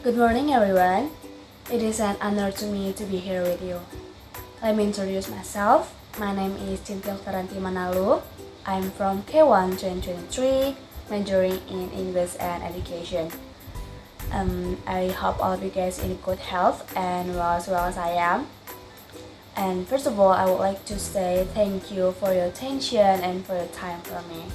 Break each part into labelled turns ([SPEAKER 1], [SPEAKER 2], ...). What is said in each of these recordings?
[SPEAKER 1] Good morning, everyone. It is an honor to me to be here with you. Let me introduce myself. My name is Cinthya Octarianthy Manalu. I'm from K1 2023, majoring in English and Education. I hope all of you guys in good health and as well as I am. And first of all, I would like to say thank you for your attention and for your time for me.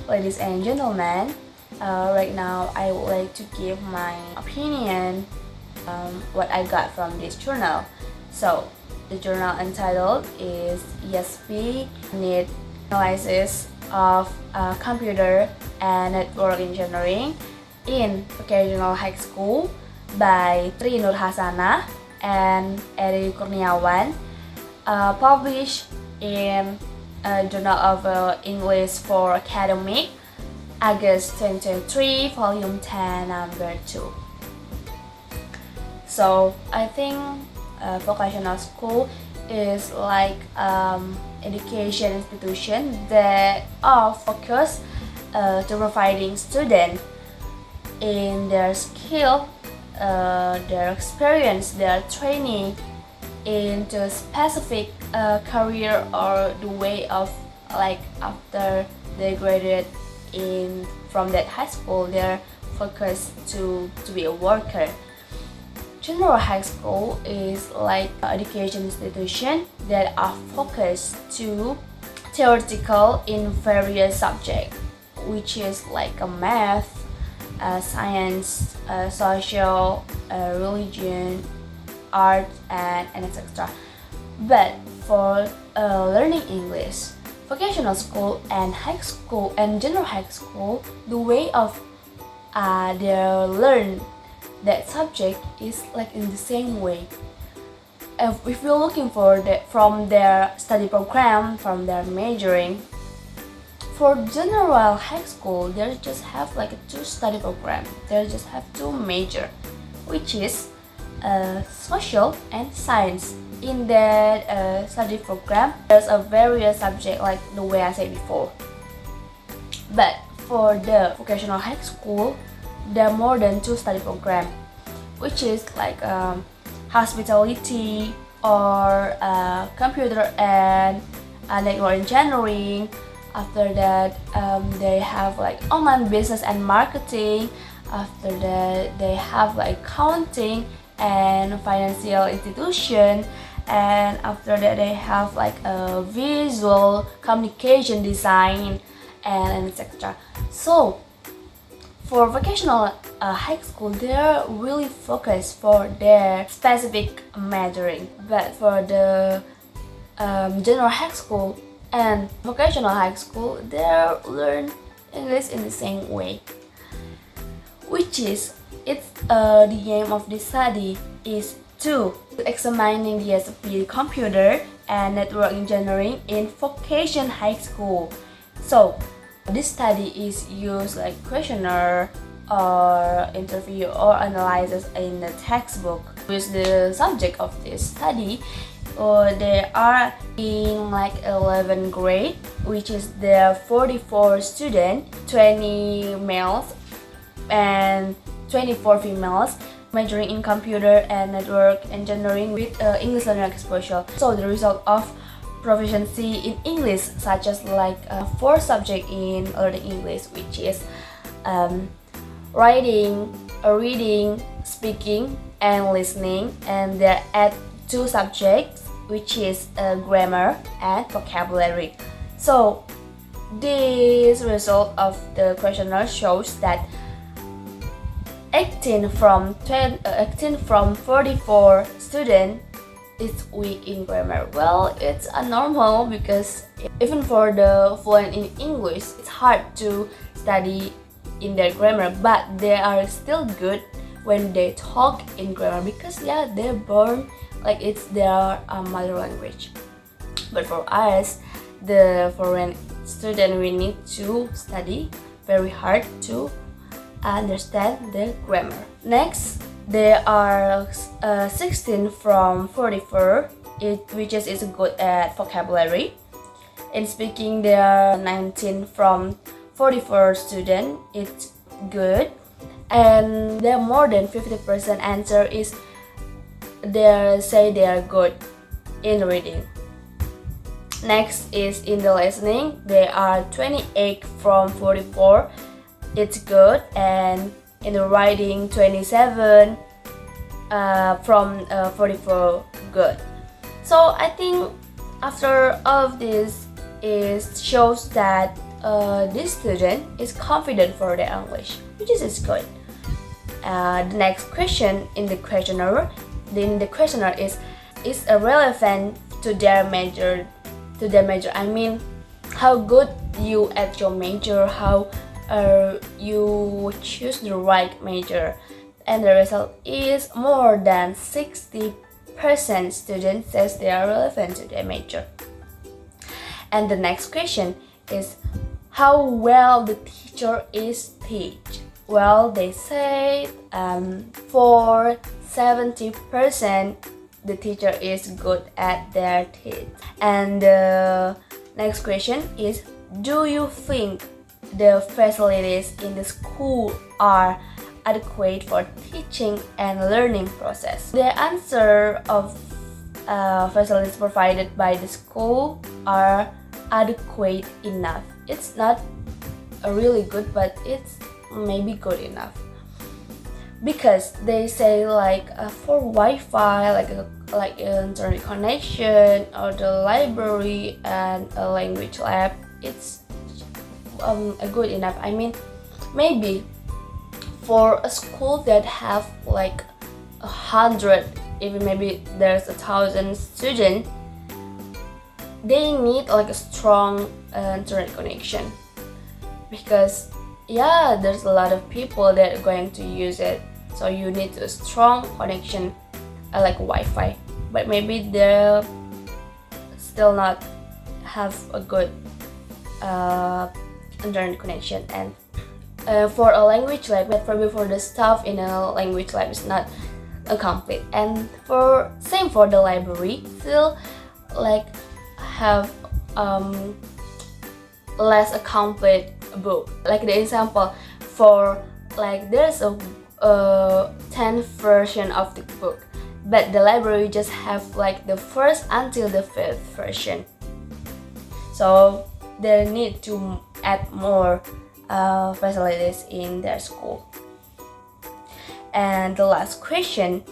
[SPEAKER 1] Ladies and gentlemen, right now I would like to give my opinion what I got from this journal. So the journal entitled is ESP Need Analysis of Computer and Network Engineering in Vocational High School by Nurhasanah and Kurniawan, published in Journal of English for Academic, August 2023, Volume 10, Number 2. So I think vocational school is like education institution that are focused to providing students in their skill, their experience, their training into specific career or the way of like after they graduate from that high school, they're focused to be a worker. General high school is like education institution that are focused to theoretical in various subjects, which is like a math, science, social, religion, art, and etc. But for learning English, vocational school and high school and general high school, the way of they learn that subject is like in the same way. If you're looking for that from their study program, from their majoring, for general high school, they just have like a two study program. They just have two major, which is social and science. In that study program, there's a various subject like the way I said before. But for the vocational high school, there are more than two study program, which is like hospitality or computer and network engineering. After that, they have like online business and marketing. After that, they have like accounting and financial institution. And after that, they have like a visual communication design and etc. So for vocational high school, they're really focused for their specific majoring. But for the general high school and vocational high school, they learn English in the same way, which is the aim of this study is to examining the ESP computer and network engineering in vocational high school. So this study is used like questionnaire or interview or analysis in the textbook. With the subject of this study, they are in like 11th grade, which is there 44 students, 20 males and 24 females, majoring in computer and network engineering with English learner exposure. So the result of proficiency in English, such as like 4 subjects in learning English, which is writing, reading, speaking, and listening, and they add 2 subjects, which is grammar and vocabulary. So this result of the questionnaire shows that 18 from 44 students is weak in grammar. Well, it's a normal because even for the fluent in English, it's hard to study in their grammar, but they are still good when they talk in grammar because they're born like it's their mother language. But for us, the foreign student, we need to study very hard to understand the grammar. Next, there are 16 from 44, which is good at vocabulary. In speaking, there are 19 from 44 students, it's good and there more than 50% answer is they say they are good in reading. Next is in the listening, they are 28 from 44, it's good, and in the writing 27 from 44, good. So I think after all of this, it shows that this student is confident for their English, which is good. The next question in the questionnaire, is relevant to their major. I mean, how good you at your major, how you choose the right major, and the result is more than 60% students says they are relevant to their major. And the next question is how well the teacher is teach. Well, they say for 70% the teacher is good at their teach. And the next question is, do you think the facilities in the school are adequate for teaching and learning process? The answer of facilities provided by the school are adequate enough. It's not really good, but it's maybe good enough. Because they say like for Wi-Fi, like internet connection, or the library and a language lab, it's good enough. I mean, maybe for a school that have like 100, even maybe there's 1,000 students, they need like a strong internet connection, because yeah, there's a lot of people that are going to use it, so you need a strong connection like Wi-Fi. But maybe they'll still not have a good internet connection. And for a language lab, probably for the staff in a language lab is not complete. And same for the library, still like have less a complete book. Like the example, for like there's a 10th version of the book, but the library just have like the first until the 5th version, so they need to add more facilities in their school. And the last question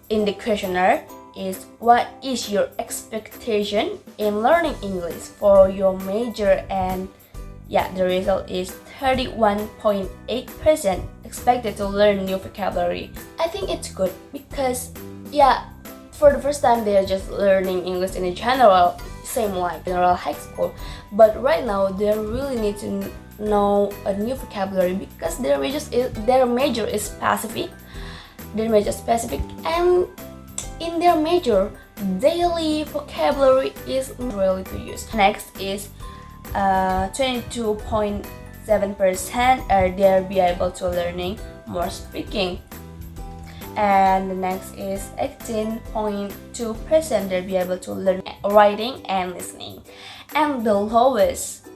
[SPEAKER 1] in the questionnaire is, what is your expectation in learning English for your major? And yeah, the result is 31.8% expected to learn new vocabulary. I think it's good because yeah, for the first time they are just learning English in a general, same like general high school, but right now they really need to know a new vocabulary because their major is specific. And in their major, daily vocabulary is really to use. Next is 22.7% they'll be able to learning more speaking, and the next is 18.2% they'll be able to learn writing and listening, and the lowest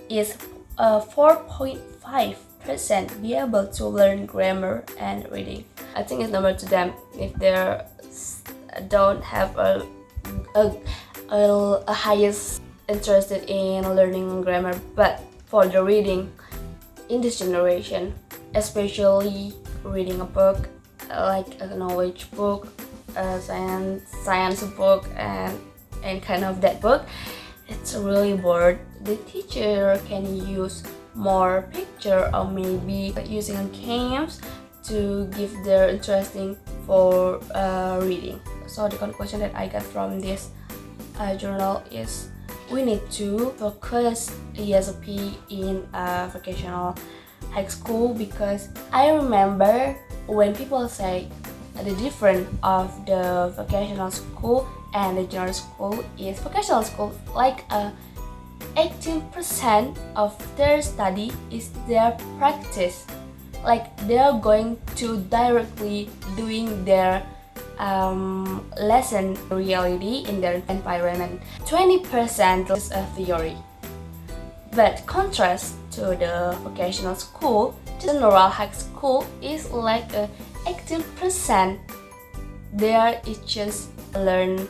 [SPEAKER 1] is 4.5% be able to learn grammar and reading. I think it's normal to them if they don't have a highest interested in learning grammar, but for the reading in this generation, especially reading a book like a knowledge book, a science book, and kind of that book, it's really bored. The teacher can use more picture or maybe using games to give their interesting for reading. So the conclusion that I got from this journal is we need to focus ESP in vocational high school, because I remember when people say the difference of the vocational school and the general school is vocational school like 18% of their study is their practice, like they're going to directly doing their lesson reality in their environment. 20% is a theory. But contrast to the vocational school, general high school is like 18% there is just learn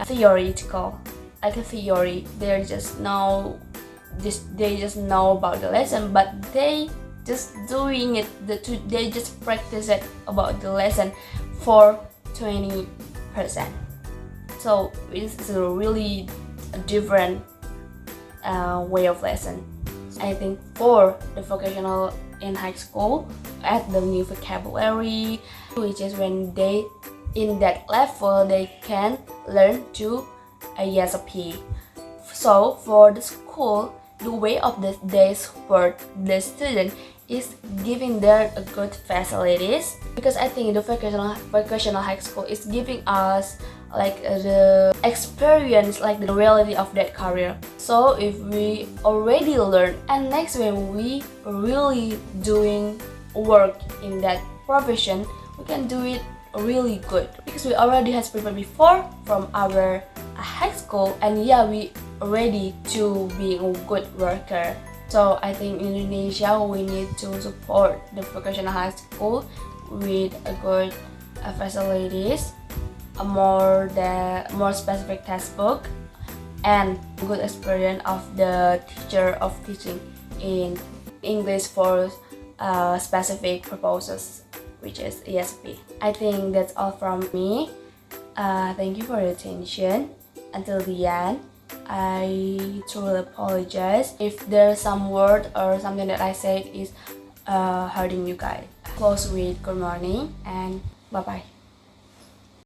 [SPEAKER 1] theoretical, like a theory. They just know about the lesson, but they just doing it. They just practice it about the lesson for 20%. So it's a really different way of lesson. I think for the vocational in high school, add the new vocabulary, which is when they in that level they can learn to ESP. So for the school, the way of they support the student is giving them a good facilities, because I think the vocational high school is giving us like the experience, like the reality of that career. So if we already learn, and next when we really doing work in that profession, we can do it really good, because we already has prepared before from our high school, and we ready to be a good worker. So I think in Indonesia we need to support the vocational high school with a good facilities, a more specific textbook, and good experience of the teacher of teaching in English for specific purposes, which is ESP. I think that's all from me. Thank you for your attention until the end. I truly apologize if there's some word or something that I said is hurting you guys. Close with good morning and bye bye.